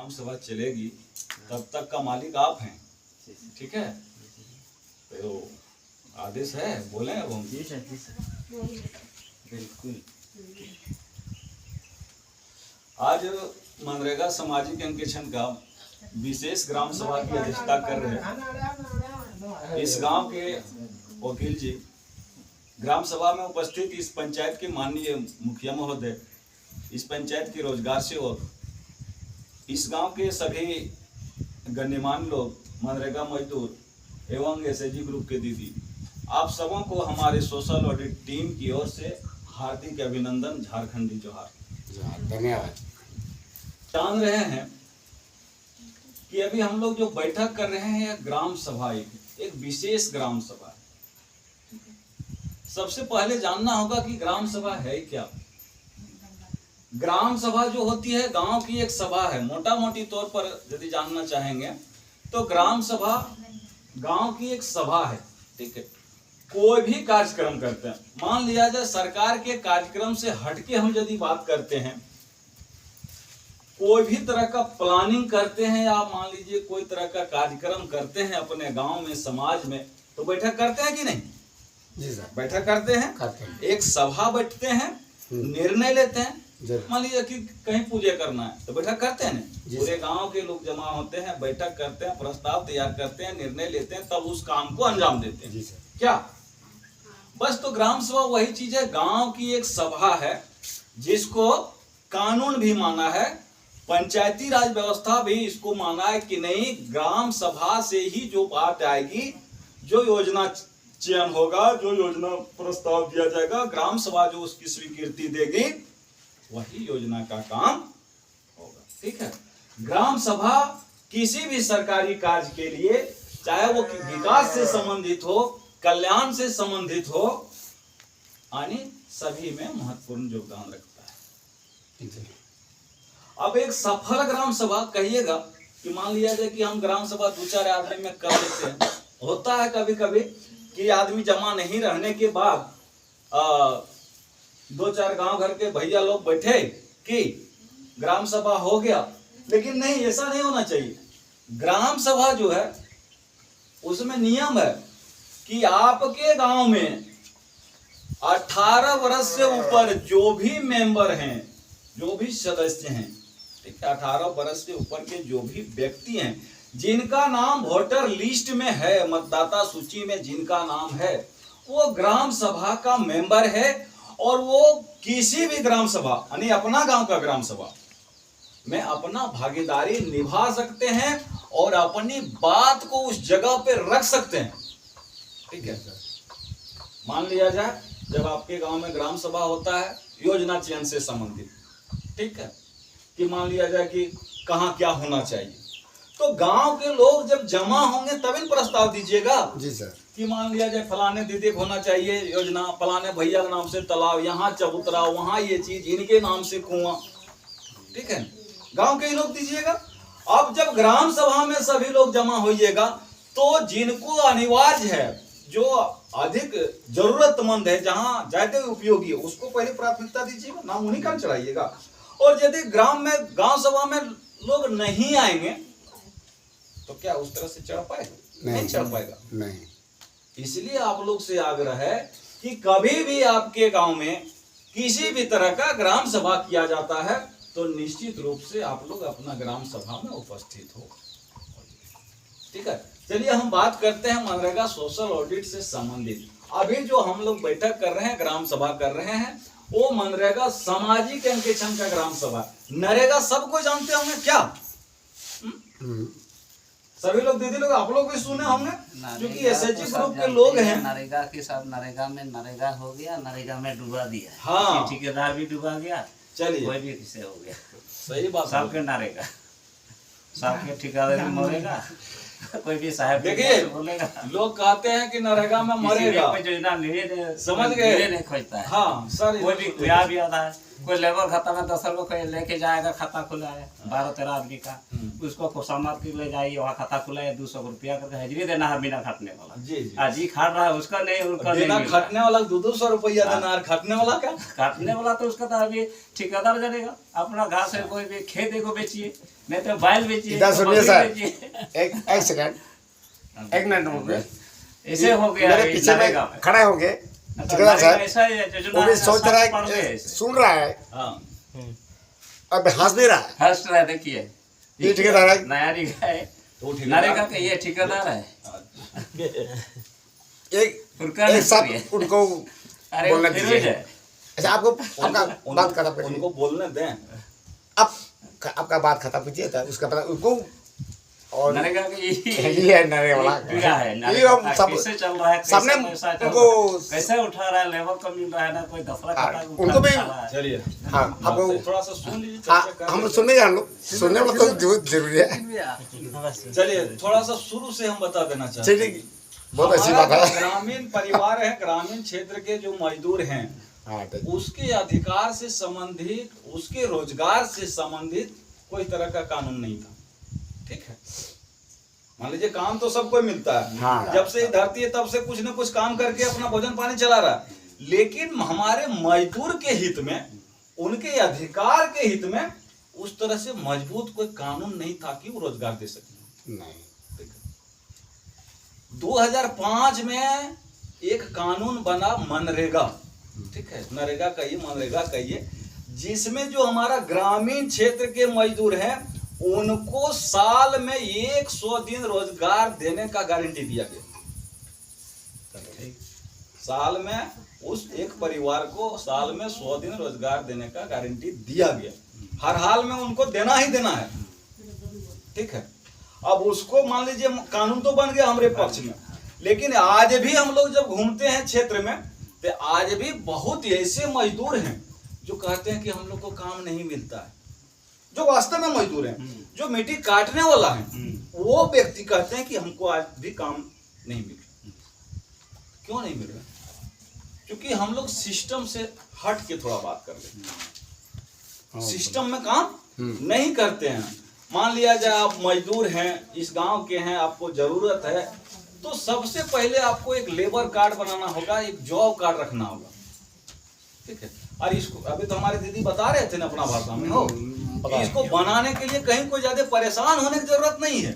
ग्राम सभा चलेगी तब तक का मालिक आप हैं, ठीक है? तो आदेश है, बोले अब हम। जी सर, जी सर, बिल्कुल। आज मनरेगा सामाजिक अंकेक्षण का विशेष ग्राम सभा की अध्यक्षता कर रहे हैं इस गांव के वकील जी। ग्राम सभा में उपस्थित इस पंचायत के माननीय मुखिया महोदय, इस पंचायत के रोजगार सेवक, इस गांव के सभी गण्यमान्य लोग, मनरेगा मजदूर एवं एसएचजी ग्रुप के दीदी, आप सबों को हमारे सोशल ऑडिट टीम की ओर से हार्दिक अभिनंदन, झारखंडी जोहार। धन्यवाद। जान रहे हैं कि अभी हम लोग जो बैठक कर रहे हैं, यह ग्राम सभा एक विशेष ग्राम सभा है। सबसे पहले जानना होगा कि ग्राम सभा है क्या। ग्राम सभा जो होती है गांव की एक सभा है। मोटा मोटी तौर पर यदि जानना चाहेंगे तो ग्राम सभा गांव की एक सभा है, ठीक है? कोई भी कार्यक्रम करते हैं, मान लिया जाए सरकार के कार्यक्रम से हटके हम यदि बात करते हैं, कोई भी तरह का प्लानिंग करते हैं या मान लीजिए कोई तरह का कार्यक्रम करते हैं अपने गांव में, समाज में, तो बैठक करते हैं कि नहीं? जी सर, बैठक करते हैं। एक सभा बैठते हैं, निर्णय लेते हैं। मान लीजिए कि कहीं पूजा करना है तो बैठक करते हैं ना, पूरे गांव के लोग जमा होते हैं, बैठक करते हैं, प्रस्ताव तैयार करते हैं, निर्णय लेते हैं, तब उस काम को अंजाम देते हैं। जी सर। क्या बस? तो ग्राम सभा वही चीज है, गांव की एक सभा है जिसको कानून भी माना है, पंचायती राज व्यवस्था भी इसको माना है कि नहीं, ग्राम सभा से ही जो बात आएगी, जो योजना चयन होगा, जो योजना प्रस्ताव दिया जाएगा, ग्राम सभा जो उसकी स्वीकृति देगी, वही योजना का काम होगा, ठीक है? ग्राम सभा किसी भी सरकारी कार्य के लिए, चाहे वो विकास से संबंधित हो, कल्याण से संबंधित हो, यानी सभी में महत्वपूर्ण योगदान रखता है। अब एक सफल ग्राम सभा कहिएगा कि मान लिया जाए कि हम ग्राम सभा 2-4 आदमी में कर लेते हैं। होता है कभी कभी कि आदमी जमा नहीं रहने के बाद 2-4 गांव घर के भैया लोग बैठे कि ग्राम सभा हो गया, लेकिन नहीं, ऐसा नहीं होना चाहिए। ग्राम सभा जो है उसमें नियम है कि आपके गांव में 18 वर्ष से ऊपर जो भी मेंबर हैं, जो भी सदस्य हैं, ठीक है, 18 वर्ष से ऊपर के जो भी व्यक्ति हैं, जिनका नाम वोटर लिस्ट में है, मतदाता सूची में जिनका नाम है, वो ग्राम सभा का मेंबर है और वो किसी भी ग्राम सभा, यानी अपना गांव का ग्राम सभा में अपना भागीदारी निभा सकते हैं और अपनी बात को उस जगह पे रख सकते हैं, ठीक है? मान लिया जाए जब आपके गांव में ग्राम सभा होता है योजना चयन से संबंधित, ठीक है, कि मान लिया जाए कि कहाँ क्या होना चाहिए, तो गांव के लोग जब जमा होंगे तभी प्रस्ताव दीजिएगा। जी सर। कि मान लिया जाए फलाने दीदी को होना चाहिए योजना, फलाने भैया के नाम से तालाब, यहाँ चबूतरा, वहाँ ये चीज, इनके नाम से कुआं, ठीक है, गांव के ही लोग दीजिएगा। अब जब ग्राम सभा में सभी लोग जमा होइएगा तो जिनको अनिवार्य है, जो अधिक जरूरतमंद है, जहाँ ज्यादा उपयोगी है, उसको पहले प्राथमिकता दीजिएगा, नाम उन्हीं का चढ़ाइएगा। और यदि गांव सभा में लोग नहीं आएंगे तो क्या उस तरह से चढ़ पाएगा? नहीं चढ़ पाएगा। नहीं। इसलिए आप लोग से आग्रह है कि कभी भी आपके गांव में किसी भी तरह का ग्राम सभा किया जाता है तो निश्चित रूप से आप लोग अपना ग्राम सभा में उपस्थित हो, ठीक है? चलिए हम बात करते हैं मनरेगा सोशल ऑडिट से संबंधित। अभी जो हम लोग बैठक कर रहे हैं, ग्राम सभा कर रहे हैं, वो मनरेगा सामाजिक अंकेक्षण का ग्राम सभा। नरेगा सबको जानते होंगे क्या? सभी लोग, दीदी लोग, आप लोग भी सुने होंगे, क्योंकि एसएचजी ग्रुप के लोग हैं। नरेगा के साथ नरेगा में नरेगा हो गया, नरेगा में डुबा दिया, हाँ, ठेकेदार भी डुबा गया, चलिए कोई भी किसे हो गया, सही बात, सबके नरेगा, सबके ठेकेदार भी मरेगा, कोई भी साहब देखिए, बोलेगा लोग कहते हैं कि नरेगा में मरेगा, कोई योजना मिले समझ गए? नहीं खोजता है। हाँ सर, कोई भी खुया भी आता है, कोई लेबर खाता में 10 रुपये कोई लेके जाएगा, खाता खुला है 12-13 आदमी का, उसको खुशामद के ले जाइए, वहाँ खाता खुला है 200 रुपया करके हाजिरी देना है बिना खटने वाला। जी आज ही खा रहा है उसका नहीं, उनका नहीं बिना मिल रहा है। खटने वाला 200 रुपया देना, और खटने वाला क्या? काटने वाला तो उसका तो अभी ठेकेदार जानेगा। अपना घास है, कोई भी खेत को बेचिए, नहीं तो बैल बेचिए, इधर सुनिए बकरी सर, बेचिए। एक सेकंड, एक मिनट रुकिए। ऐसे हो गया मेरे है पीछे नरेगा में में। खड़े होंगे अच्छा, ठेकेदार साहब, ऐसा है योजना वो भी है, सोच रहा सब पढ़ रहे है, हैं। सुन रहा है हाँ, और हंस भी रहा है। हंस रहा है, देखिए ये ठेकेदार है। नया निकाय है, तो ठेकेदार- नरेगा का ये ठेकेदार है। उनका एक नहीं सब है। उनको अरे बोलना फिर दीजिए। है। अच्छा, आपको आपका बात खत्म करिए, उनको बोलने दें। अब आपका बात खत्म कीजिए था, उसका पता उनको। और नरेगा का ये है नरेगा वाला, क्या है ये नरेगा हम का सब कैसे चल रहा है, सबने कैसे पैसा चल उनको रहा है, कैसे उठा रहा है, लेबर को मिल रहा है ना, कोई दफरा खाता है, उनको भी- उठा रहा है। चलिए, हाँ आपको थोड़ा सा सुन लीजिए, हाँ, चर्चा कर हम लेते सुनने जान लो, सुनने वाला तो जरूरी है। हैं। चलिए, थोड़ा सा शुरू से हम बता देना चाहते हैं। चलिए, बहुत अच्छी हमारा बात जो है। ग्रामीण परिवार है, ग्रामीण क्षेत्र के जो मजदूर हैं, हाँ, ठीक। उसके अधिकार से संबंधित, उसके रोजगार से संबंधित कोई तरह का कानून नहीं था। ठीक है, मान लीजिए काम तो सबको मिलता है, हाँ। जब से ये धरती है तब से कुछ न कुछ काम करके अपना भोजन पानी चला रहा है, लेकिन हमारे मजदूर के हित में, उनके अधिकार के हित में उस तरह से मजबूत कोई कानून नहीं था कि वो रोजगार दे सके। नहीं, 2005 में एक कानून बना मनरेगा, ठीक है, नरेगा कहिए, मनरेगा कहिए, जिसमें जो हमारा ग्रामीण क्षेत्र के मजदूर हैं उनको साल में 100 दिन रोजगार देने का गारंटी दिया गया। साल में उस एक परिवार को साल में 100 दिन रोजगार देने का गारंटी दिया गया, हर हाल में उनको देना ही देना है। ठीक है, अब उसको मान लीजिए कानून तो बन गया हमारे पक्ष में, लेकिन आज भी हम लोग जब घूमते हैं क्षेत्र में, तो आज भी बहुत ऐसे मजदूर हैं जो कहते हैं कि हम लोग को काम नहीं मिलता है, जो वास्तव में मजदूर हैं, जो मिट्टी काटने वाला है, वो व्यक्ति कहते हैं कि हमको आज भी काम नहीं मिल रहा। क्यों नहीं मिल रहा? क्योंकि हम लोग सिस्टम से हट के थोड़ा बात कर लेते हैं, सिस्टम में काम नहीं करते हैं। मान लिया जाए आप मजदूर हैं, इस गांव के हैं, आपको जरूरत है, तो सबसे पहले आपको एक लेबर कार्ड बनाना होगा, एक जॉब कार्ड रखना होगा। ठीक है, और इसको अभी तो हमारे दीदी बता रहे थे ना अपना भाषा में, हो कि इसको बनाने के लिए कहीं कोई ज्यादा परेशान होने की जरूरत नहीं है।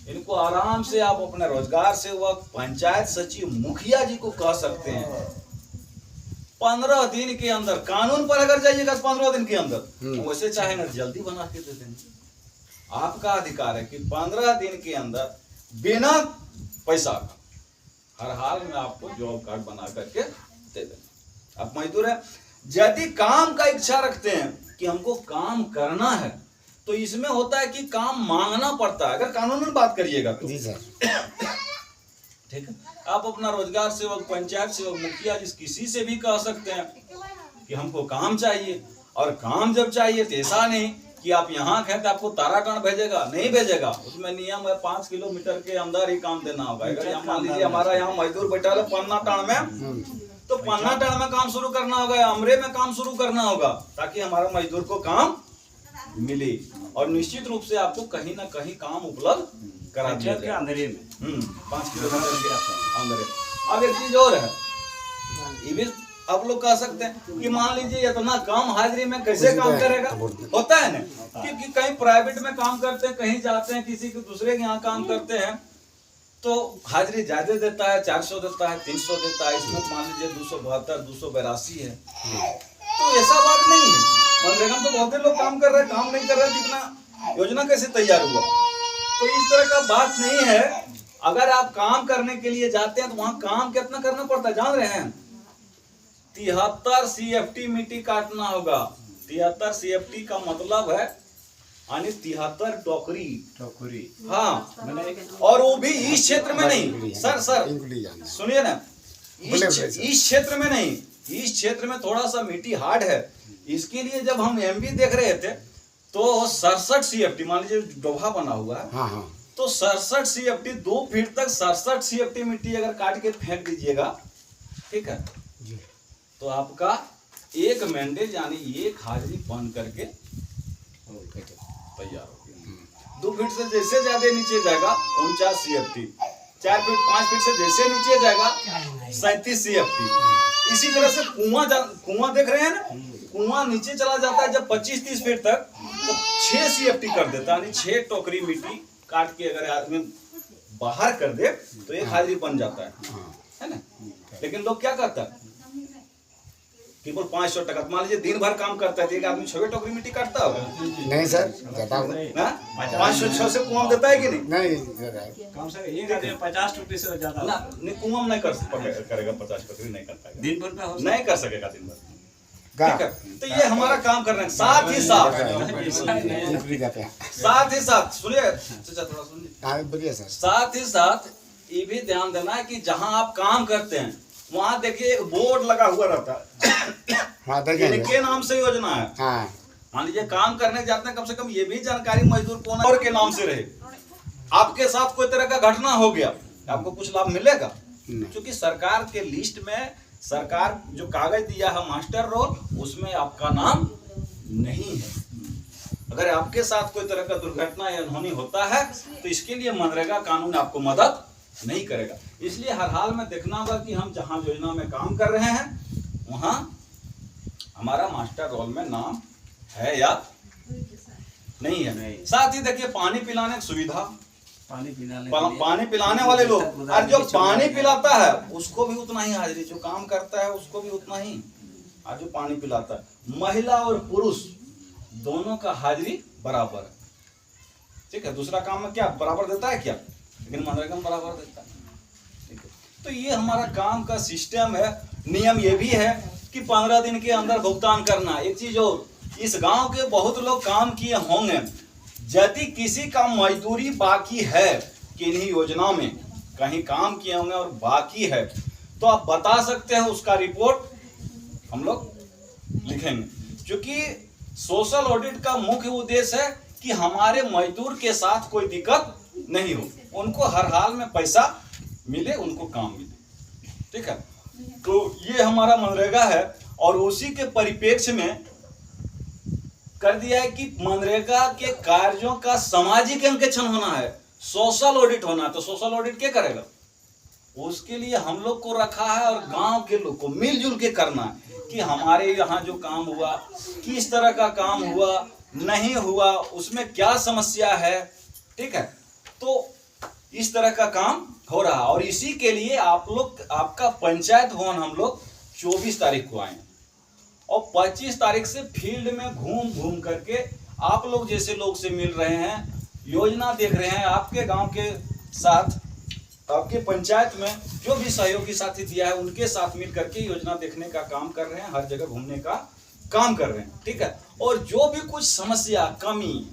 इनको आराम से आप अपने रोजगार सेवक, पंचायत सचिव, मुखिया जी को कह सकते हैं, 15 दिन के अंदर, कानून पर अगर जाइएगा 15 दिन के अंदर, वैसे चाहे ना जल्दी बना के दे देंगे। आपका अधिकार है कि 15 दिन के अंदर बिना पैसा का हर हाल में आपको जॉब कार्ड बना करके दे देना। आप मजदूर है, यदि काम का इच्छा रखते हैं कि हमको काम करना है, तो इसमें होता है कि काम मांगना पड़ता है, अगर कानूनन बात करिएगा तो। जी सर। ठीक है, आप अपना रोजगार सेवक, पंचायत सेवक, मुखिया जी किसी से भी कह सकते हैं कि हमको काम चाहिए, और काम जब चाहिए तो ऐसा नहीं कि आप यहाँ हैं तो आपको तारागढ़ भेजेगा, नहीं भेजेगा। उसमें नियम है 5 किलोमीटर के अंदर ही काम देना होगा। अगर यहाँ मान लीजिए हमारा यहाँ मजदूर बैठा है पन्ना टाण में, तो पन्ना टाण में काम शुरू करना होगा, अमरे में काम शुरू करना होगा, ताकि हमारा मजदूर को काम मिले, और निश्चित रूप से आपको कहीं ना कहीं काम उपलब्ध करा दिया के अंदर में 5 किलोमीटर के अंदर। अब एक चीज और है, ये भी आप लोग कह सकते हैं कि मान लीजिए इतना कम हाजिरी में कैसे काम करेगा, होता है ना, क्योंकि कहीं प्राइवेट में काम करते हैं, कहीं जाते हैं, किसी के दूसरे के यहाँ काम करते हैं, तो हाजिरी ज्यादा देता है, 400 देता है, 300 देता है, इसमें मान लीजिए 272, 282 है। तो ऐसा बात नहीं है, मनरेगा में तो बहुत लोग काम कर रहे हैं, काम नहीं कर रहे, कितना योजना कैसे तैयार हुआ, तो इस तरह का बात नहीं है। अगर आप काम करने के लिए जाते हैं तो वहां काम कितना करना पड़ता है जान रहे हैं? 73 CFT मिट्टी काटना होगा। 73 CFT का मतलब है यानी 73 टोकरी। हाँ, और वो भी इस क्षेत्र में नहीं, सर सुनिए ना, इस क्षेत्र में नहीं, इस क्षेत्र में थोड़ा सा मिट्टी हार्ड है। इसके लिए जब हम MB देख रहे थे तो 67 CFT, मान लीजिए डोभा बना हुआ है, तो 67 CFT 2 फीट तक 67 CFT मिट्टी अगर काट के फेंक दीजिएगा, ठीक है, जी तो आपका एक मैंडेज यानी एक हाजरी बन करके तैयार हो गया। 2 फीट से जैसे ज्यादा नीचे जाएगा 49 CFT, 4 फीट 5 फीट से जैसे नीचे जाएगा 37 CFT। इसी तरह से कुआं देख रहे हैं ना, कुआं नीचे चला जाता है जब 25-30 फीट तक, तो 6 CFT कर देता है, यानी 6 टोकरी मिट्टी काट के अगर आदमी बाहर कर दे तो एक हाजरी बन जाता है ना। लेकिन लोग क्या करता है, केवल 500 टका, मान लीजिए दिन भर काम करता है, एक आदमी 6 टोकरी मिट्टी काटता होगा नहीं सर, ज्यादा होगा। ना, 500-600 से कुआं देता है कि नहीं? नहीं ज्यादा है। कम से कम एक आदमी 50 टोकरी से ज्यादा ना, नहीं कुआं नहीं करेगा, 50 टोकरी नहीं करता है, दिन भर में हो नहीं कर सकेगा दिन भर, का ठीक है। तो ये हमारा काम कर रहे हैं। साथ ही साथ सुनिए चाचा, थोड़ा सुनिए, हाँ बोलिए सर। साथ ही साथ ये भी ध्यान देना है कि जहां आप काम करते हैं वहां देखिए एक बोर्ड लगा हुआ रहता है, हाँ देखेंगे। किनके नाम से योजना है। हाँ मान लीजिए काम करने जाते हैं, कम से कम ये भी जानकारी मजदूर कौन और के नाम से रहे। आपके साथ कोई तरह का घटना हो गया, आपको कुछ लाभ मिलेगा, क्योंकि सरकार के लिस्ट में सरकार जो कागज दिया है मास्टर रोल, उसमें आपका नाम नहीं है। अगर आपके साथ कोई तरह का दुर्घटना या अनहोनी होता है तो इसके लिए मनरेगा कानून आपको मदद नहीं करेगा। इसलिए हर हाल में देखना होगा कि हम जहां योजना में काम कर रहे हैं वहां हमारा मास्टर रोल में नाम है या नहीं है। नहीं। साथ ही देखिए पानी पिलाने की सुविधा, पानी पिलाने वाले लोग, और जो पानी पिलाता है उसको भी उतना ही हाजिरी, जो काम करता है उसको भी उतना ही, और जो पानी पिलाता है, महिला और पुरुष दोनों का हाजिरी बराबर है, ठीक है। दूसरा काम में क्या बराबर देता है क्या, लेकिन मनरेगा में बराबर देता है, ठीक है। तो ये हमारा काम का सिस्टम है। नियम ये भी है कि 15 दिन के अंदर भुगतान करना। एक चीज और, इस गांव के बहुत लोग काम किए होंगे, यदि किसी का मजदूरी बाकी है कि इन्हीं योजना में कहीं काम किए होंगे और बाकी है, तो आप बता सकते हैं, उसका रिपोर्ट हम लोग लिखेंगे। क्योंकि सोशल ऑडिट का मुख्य उद्देश्य है कि हमारे मजदूर के साथ कोई दिक्कत नहीं हो, उनको हर हाल में पैसा मिले, उनको काम मिले, ठीक है। तो ये हमारा मनरेगा है, और उसी के परिप्रेक्ष्य में कर दिया है कि मनरेगा के कार्यों का सामाजिक अंकेक्षण होना है, सोशल ऑडिट होना है। तो सोशल ऑडिट क्या करेगा, उसके लिए हम लोग को रखा है, और गांव के लोग को मिलजुल के करना है कि हमारे यहाँ जो काम हुआ, किस तरह का काम हुआ, नहीं हुआ, उसमें क्या समस्या है, ठीक है। तो इस तरह का काम हो रहा है, और इसी के लिए आप लोग, आपका पंचायत भवन हम लोग 24 तारीख को आए, और 25 तारीख से फील्ड में घूम घूम करके आप लोग जैसे लोग से मिल रहे हैं, योजना देख रहे हैं, आपके गांव के साथ, आपके पंचायत में जो भी सहयोगी साथी दिया है उनके साथ मिल करके योजना देखने का काम कर रहे हैं, हर जगह घूमने का काम कर रहे हैं, ठीक है। और जो भी कुछ समस्या, कमी,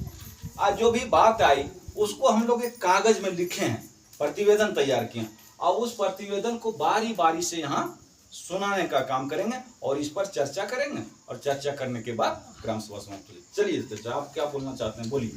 आज जो भी बात आई, उसको हम लोग एक कागज में लिखे हैं, प्रतिवेदन तैयार किए, और उस प्रतिवेदन को बारी बारी से यहाँ सुनाने का काम करेंगे, और इस पर चर्चा करेंगे, और चर्चा करने के बाद ग्राम सभा समाप्त होगी। चलिए चाचा, आप क्या बोलना चाहते हैं, बोलिए।